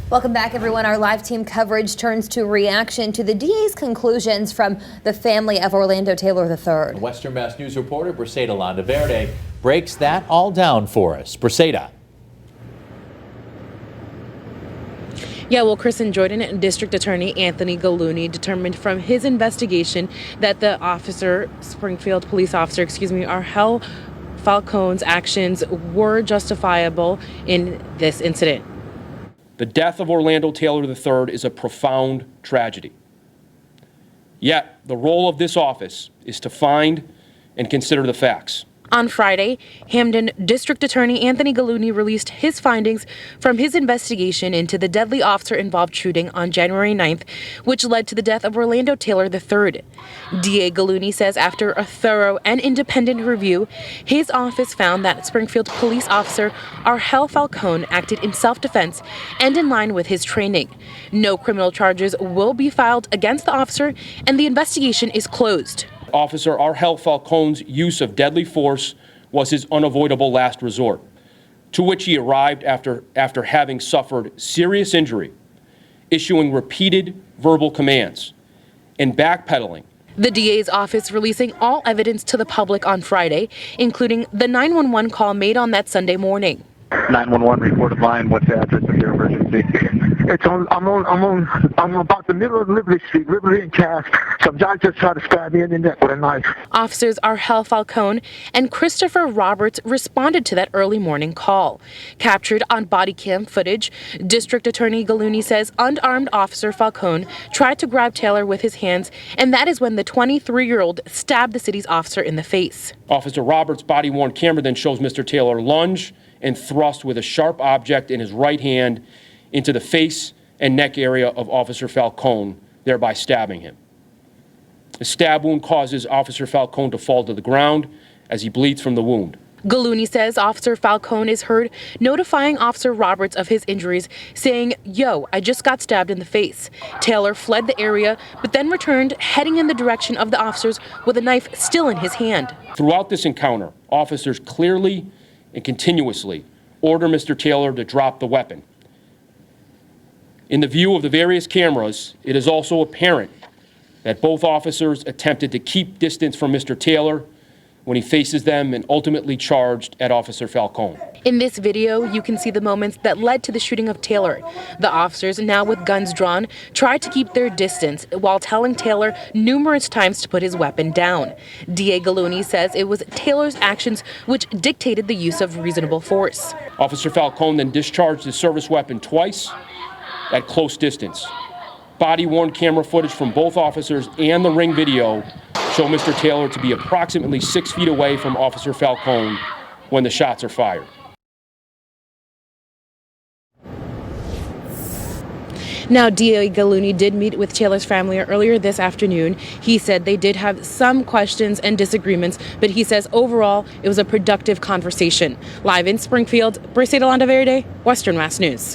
Welcome back, everyone. Our live team coverage turns to reaction to the DA's conclusions from the family of Orlando Taylor III. Western Mass News reporter Briseida Landaverde breaks that all down for us. Briseida. Yeah, well, Chris and Jordan, District Attorney Anthony Gallooni determined from his investigation that the Springfield police officer, Arhel Falcone's actions were justifiable in this incident. The death of Orlando Taylor III is a profound tragedy. Yet, the role of this office is to find and consider the facts. On Friday, Hampden District Attorney Anthony Gallooni released his findings from his investigation into the deadly officer-involved shooting on January 9th, which led to the death of Orlando Taylor III. DA Gallooni says after a thorough and independent review, his office found that Springfield police officer Arhel Falcone acted in self-defense and in line with his training. No criminal charges will be filed against the officer, and the investigation is closed. Officer Arhel Falcone's use of deadly force was his unavoidable last resort, to which he arrived after having suffered serious injury, issuing repeated verbal commands, and backpedaling. The DA's office releasing all evidence to the public on Friday, including the 911 call made on that Sunday morning. 911 reported line. What's the address of your emergency? I'm about the middle of Liberty Street, Liberty and Cass. Some guy just tried to stab me in the neck with a knife. Officers Arhel Falcone and Christopher Roberts responded to that early morning call. Captured on body cam footage, District Attorney Gallooni says unarmed Officer Falcone tried to grab Taylor with his hands, and that is when the 23-year-old stabbed the city's officer in the face. Officer Roberts' body-worn camera then shows Mr. Taylor lunge and thrust with a sharp object in his right hand into the face and neck area of Officer Falcone, thereby stabbing him. The stab wound causes Officer Falcone to fall to the ground as he bleeds from the wound. Gallooni says Officer Falcone is heard notifying Officer Roberts of his injuries, saying, "Yo, I just got stabbed in the face." Taylor fled the area, but then returned, heading in the direction of the officers with a knife still in his hand. Throughout this encounter, officers clearly and continuously order Mr. Taylor to drop the weapon. In the view of the various cameras, it is also apparent that both officers attempted to keep distance from Mr. Taylor when he faces them and ultimately charged at Officer Falcone. In this video, you can see the moments that led to the shooting of Taylor. The officers, now with guns drawn, tried to keep their distance while telling Taylor numerous times to put his weapon down. DA Gallooni says it was Taylor's actions which dictated the use of reasonable force. Officer Falcone then discharged his service weapon twice at close distance. Body-worn camera footage from both officers and the ring video show Mr. Taylor to be approximately 6 feet away from Officer Falcone when the shots are fired. Now, DA Gallooni did meet with Taylor's family earlier this afternoon. He said they did have some questions and disagreements, but he says overall it was a productive conversation. Live in Springfield, Briseida Landaverde, Western Mass News.